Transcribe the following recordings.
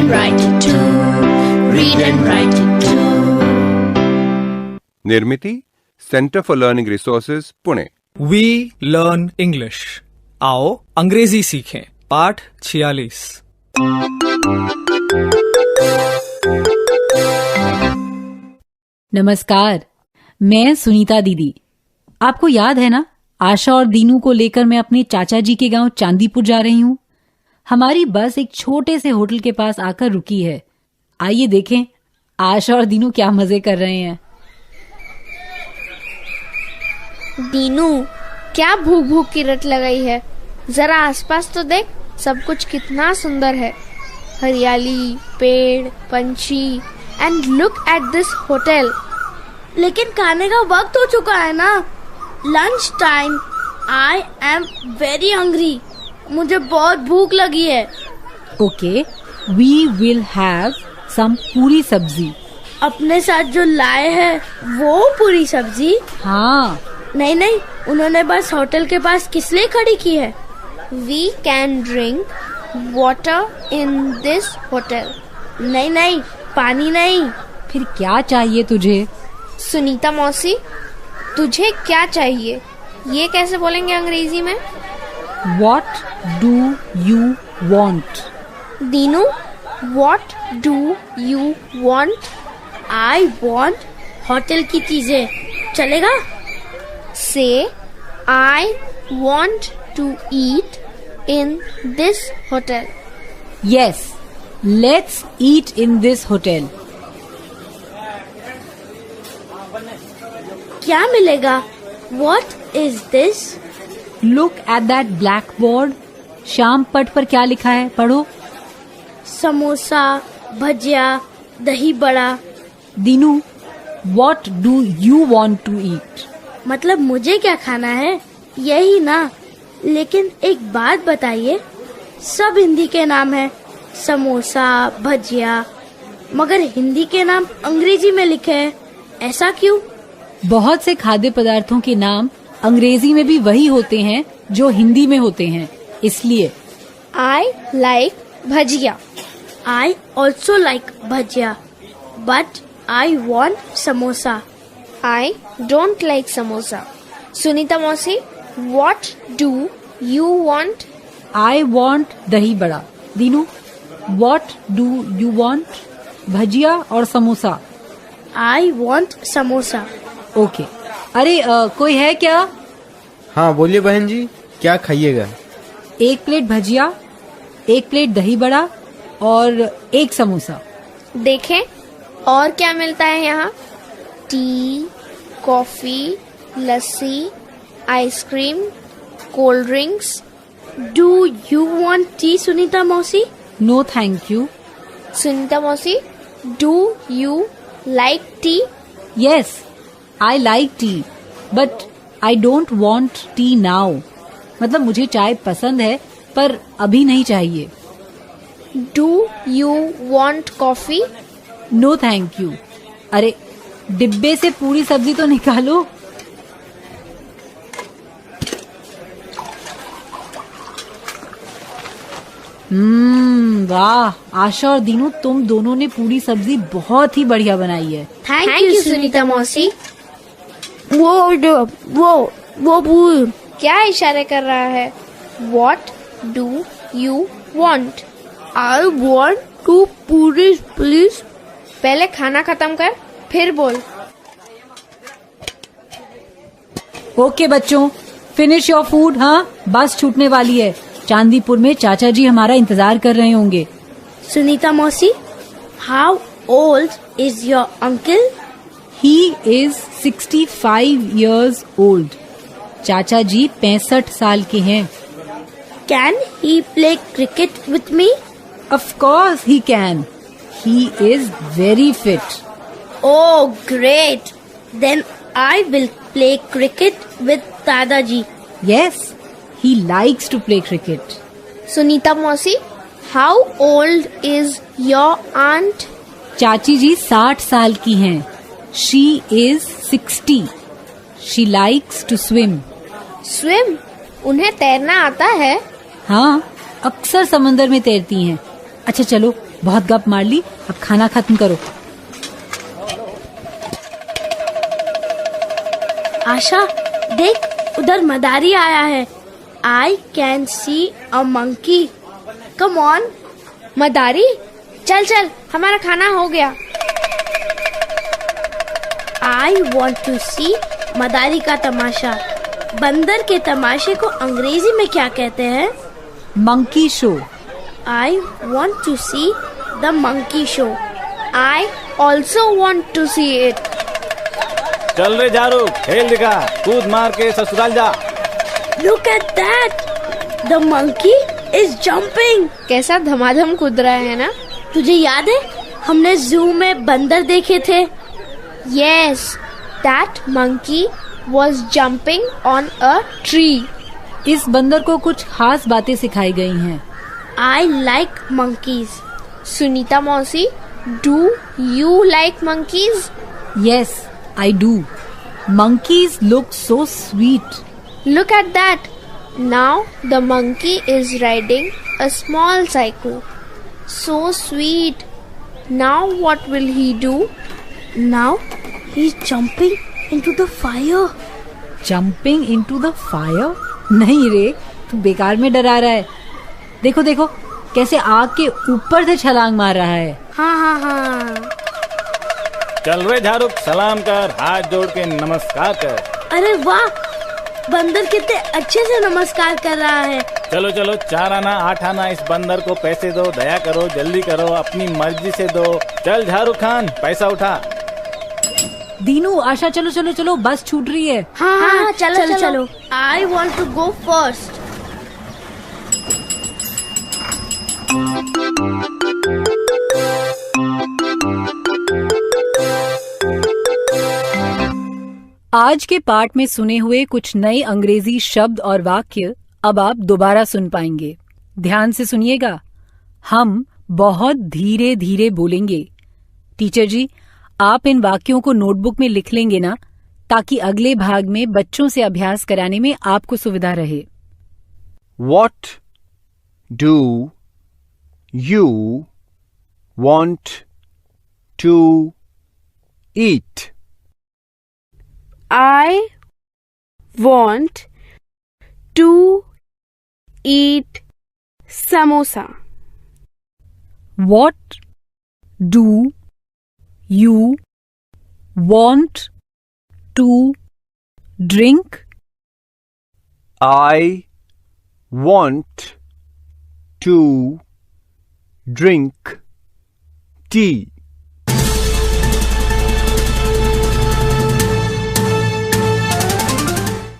and write it too. Read and write it too. Nirmiti centre for learning resources Pune. We learn English. आओ अंग्रेजी सीखें। पाठ 46। नमस्कार, मैं सुनीता दीदी। आपको याद है ना, आशा और दीनू को लेकर मैं अपने चाचा जी के गांव चांदीपुर जा रही हूँ। हमारी बस एक छोटे से होटल के पास आकर रुकी है। आइए देखें आशा और दीनू क्या मजे कर रहे हैं। दीनू, क्या भूख भूख की रट लगाई है। जरा आसपास तो देख, सब कुछ कितना सुंदर है। हरियाली, पेड़, पंछी and look at this hotel. लेकिन खाने का वक्त हो चुका है ना, lunch time. I am very hungry, मुझे बहुत भूख लगी है। Okay, we will have some puri sabzi. अपने साथ जो लाए हैं वो पूरी सब्जी? हाँ। नहीं, उन्होंने बस होटल के पास किस लिए खड़ी की है? We can drink water in this hotel. नहीं, पानी नहीं। फिर क्या चाहिए तुझे? सुनीता मौसी, तुझे क्या चाहिए, ये कैसे बोलेंगे अंग्रेजी में? What do you want? Dinu, what do you want? I want hotel की चीजें, चलेगा? Say, I want to eat in this hotel. Yes, let's eat in this hotel. क्या मिलेगा? What is this? Look at that blackboard. शाम पट पर क्या लिखा है, पढ़ो। समोसा, भजिया, दही बड़ा। Dinu, what do you want to eat? मतलब मुझे क्या खाना है, यही ना? लेकिन एक बात बताइए, सब हिंदी के नाम है, समोसा, भजिया, मगर हिंदी के नाम अंग्रेजी में लिखे हैं, ऐसा क्यों? बहुत से खाद्य पदार्थों के नाम अंग्रेजी में भी वही होते हैं जो हिंदी में होते हैं, इसलिए। I like bhajiya. I also like bhajiya, but I want samosa. I don't like samosa. Sunita मौसी, what do you want? I want दही बड़ा। Dinu, what do you want? भजिया और samosa. I want samosa. Okay. अरे कोई है क्या? हाँ बोलिए बहन जी, क्या खाइएगा? एक प्लेट भजिया, एक प्लेट दही बड़ा और एक समोसा। देखें और क्या मिलता है यहाँ। Tea, coffee, lassi, ice cream, cold drinks. Do you want tea, Sunita मौसी? No thank you. सुनीता मौसी, do you like tea? Yes, I like tea, but I don't want tea now. मतलब मुझे चाय पसंद है पर अभी नहीं चाहिए। Do you want coffee? No thank you. अरे डिब्बे से पूरी सब्जी तो निकालो। वाह, आशा और दीनू, तुम दोनों ने पूरी सब्जी बहुत ही बढ़िया बनाई है। Thank you सुनीता मौसी। वो क्या इशारे कर रहा है? What do you want? I want two पूरी प्लीज। पहले खाना खत्म कर, फिर बोल। ओके बच्चों, फिनिश योर फूड। हाँ, बस छूटने वाली है। चांदीपुर में चाचा जी हमारा इंतजार कर रहे होंगे। सुनीता मौसी, how old is your uncle? He is 65 years old. चाचा जी 65 साल के हैं। Can he play cricket with me? Of course he can. He is very fit. Oh, great. Then I will play cricket with Dadaji. Yes, he likes to play cricket. Sunita मौसी, how old is your aunt? चाची जी 60 साल की हैं। She is 60. She likes to swim. Swim? उन्हें तैरना आता है? हाँ, अक्सर समंदर में तैरती हैं। अच्छा चलो, बहुत गप मार ली, अब खाना खत्म करो। आशा देख, उधर मदारी आया है। I can see a monkey. Come on. मदारी, चल चल, हमारा खाना हो गया। आई वॉन्ट टू सी मदारी का तमाशा। बंदर के तमाशे को अंग्रेजी में क्या कहते हैं? Monkey show. I want to see the monkey show. I also want to see it. चल रे जारू, खेल दिखा, कूद मार के ससुराल जा। Look at that, the monkey is jumping. कैसा धमाधम कूद रहा है ना। तुझे याद है हमने जू में बंदर देखे थे? Yes, that monkey was jumping on a tree. इस बंदर को कुछ खास बातें सिखाई गई हैं। I like monkeys. सुनीता मौसी, do you like monkeys? Yes, I do. Monkeys look so sweet. Look at that. Now the monkey is riding a small cycle. So sweet. Now what will he do? Now he's jumping into the fire. Jumping into the fire? नहीं रे, तू बेकार में डरा रहा है। देखो देखो कैसे आग के ऊपर से छलांग मार रहा है। हाँ। चल रे झारुक, सलाम कर, हाथ जोड़ के नमस्कार कर। अरे वाह, बंदर कितने अच्छे से नमस्कार कर रहा है। चलो चलो, 4 आना 8 आना, इस बंदर को पैसे दो, दया करो, जल्दी करो, अपनी मर्जी से दो। चल झारुक खान, पैसा उठा। दीनू, आशा, चलो चलो चलो, बस छूट रही है। हाँ, चलो। I want to go first. आज के पाठ में सुने हुए कुछ नए अंग्रेजी शब्द और वाक्य अब आप दोबारा सुन पाएंगे। ध्यान से सुनिएगा। हम बहुत धीरे धीरे बोलेंगे। टीचर जी, आप इन वाक्यों को नोटबुक में लिख लेंगे ना, ताकि अगले भाग में बच्चों से अभ्यास कराने में आपको सुविधा रहे। What do you want to eat? I want to eat samosa. What do you want to drink? I want to drink tea.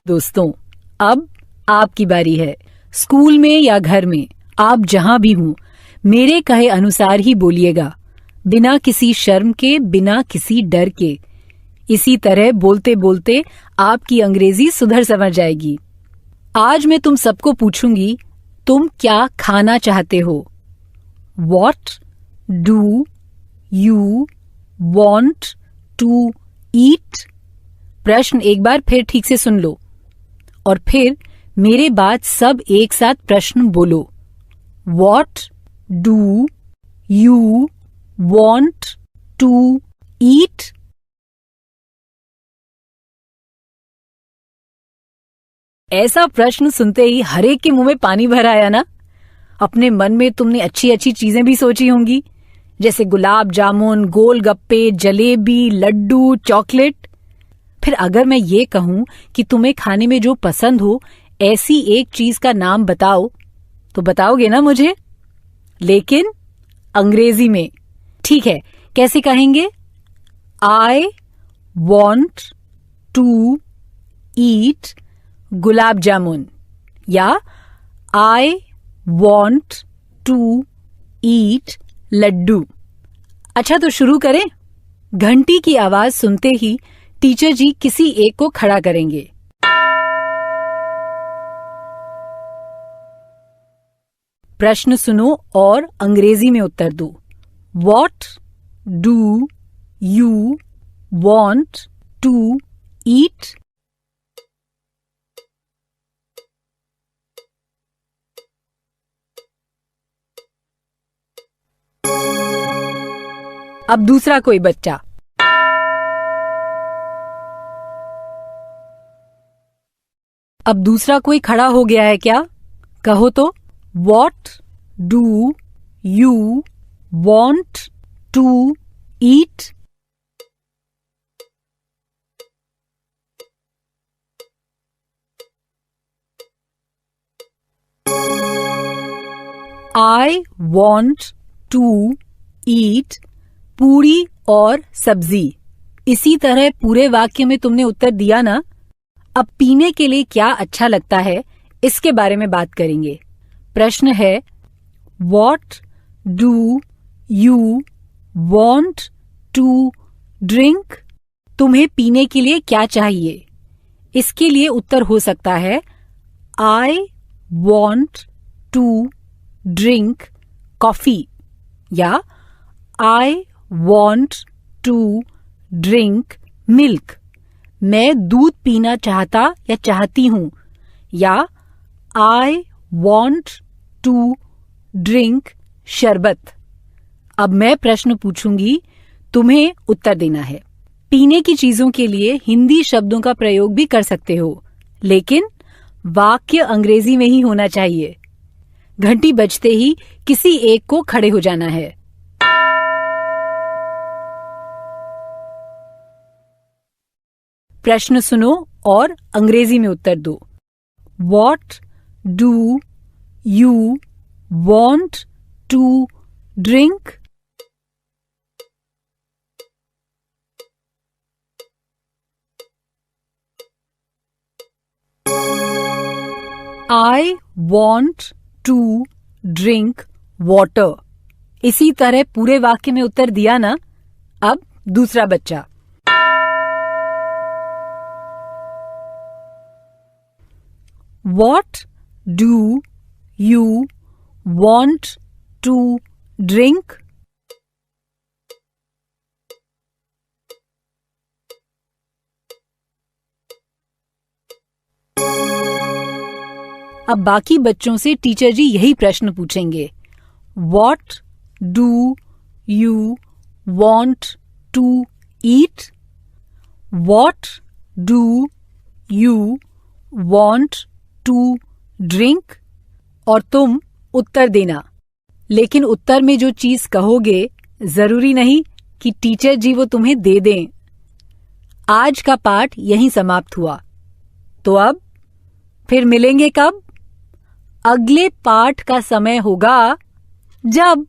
दोस्तों, अब आपकी बारी है। स्कूल में या घर में, आप जहां भी हों, मेरे कहे अनुसार ही बोलिएगा, बिना किसी शर्म के, बिना किसी डर के। इसी तरह बोलते बोलते आपकी अंग्रेजी सुधर समझ जाएगी। आज मैं तुम सबको पूछूंगी, तुम क्या खाना चाहते हो? What do you want to eat? प्रश्न एक बार फिर ठीक से सुन लो और फिर मेरे बाद सब एक साथ प्रश्न बोलो। What do you want to eat? ऐसा प्रश्न सुनते ही हर एक के मुंह में पानी भर आया ना? अपने मन में तुमने अच्छी अच्छी चीजें भी सोची होंगी, जैसे गुलाब जामुन, गोलगप्पे, जलेबी, लड्डू, चॉकलेट। फिर अगर मैं ये कहूं कि तुम्हें खाने में जो पसंद हो ऐसी एक चीज का नाम बताओ, तो बताओगे ना मुझे? लेकिन अंग्रेजी में। ठीक है, कैसे कहेंगे? I want to eat gulab jamun या I want to eat Laddu. अच्छा, तो शुरू करें। घंटी की आवाज सुनते ही टीचर जी किसी एक को खड़ा करेंगे। प्रश्न सुनो और अंग्रेजी में उत्तर दो। What do you want to eat? अब दूसरा कोई बच्चा। अब दूसरा कोई खड़ा हो गया है क्या? कहो तो। What do you want to eat? I want to eat पूरी और सब्जी। इसी तरह पूरे वाक्य में तुमने उत्तर दिया ना। अब पीने के लिए क्या अच्छा लगता है इसके बारे में बात करेंगे। प्रश्न है What do you want to drink? तुम्हें पीने के लिए क्या चाहिए? इसके लिए उत्तर हो सकता है I want to drink coffee या I want to drink milk। मैं दूध पीना चाहता या चाहती हूं या I want to drink शरबत। अब मैं प्रश्न पूछूंगी, तुम्हें उत्तर देना है। पीने की चीजों के लिए हिंदी शब्दों का प्रयोग भी कर सकते हो, लेकिन वाक्य अंग्रेजी में ही होना चाहिए। घंटी बजते ही किसी एक को खड़े हो जाना है। प्रश्न सुनो और अंग्रेजी में उत्तर दो। What do you want to drink? I want to drink water। इसी तरह पूरे वाक्य में उत्तर दिया ना। अब दूसरा बच्चा। What do you want to drink? अब बाकी बच्चों से टीचर जी यही प्रश्न पूछेंगे। What do you want to eat? What do you want to drink? और तुम उत्तर देना। लेकिन उत्तर में जो चीज कहोगे जरूरी नहीं कि टीचर जी वो तुम्हें दे दें। आज का पाठ यहीं समाप्त हुआ। तो अब फिर मिलेंगे कब? अगले पाठ का समय होगा जब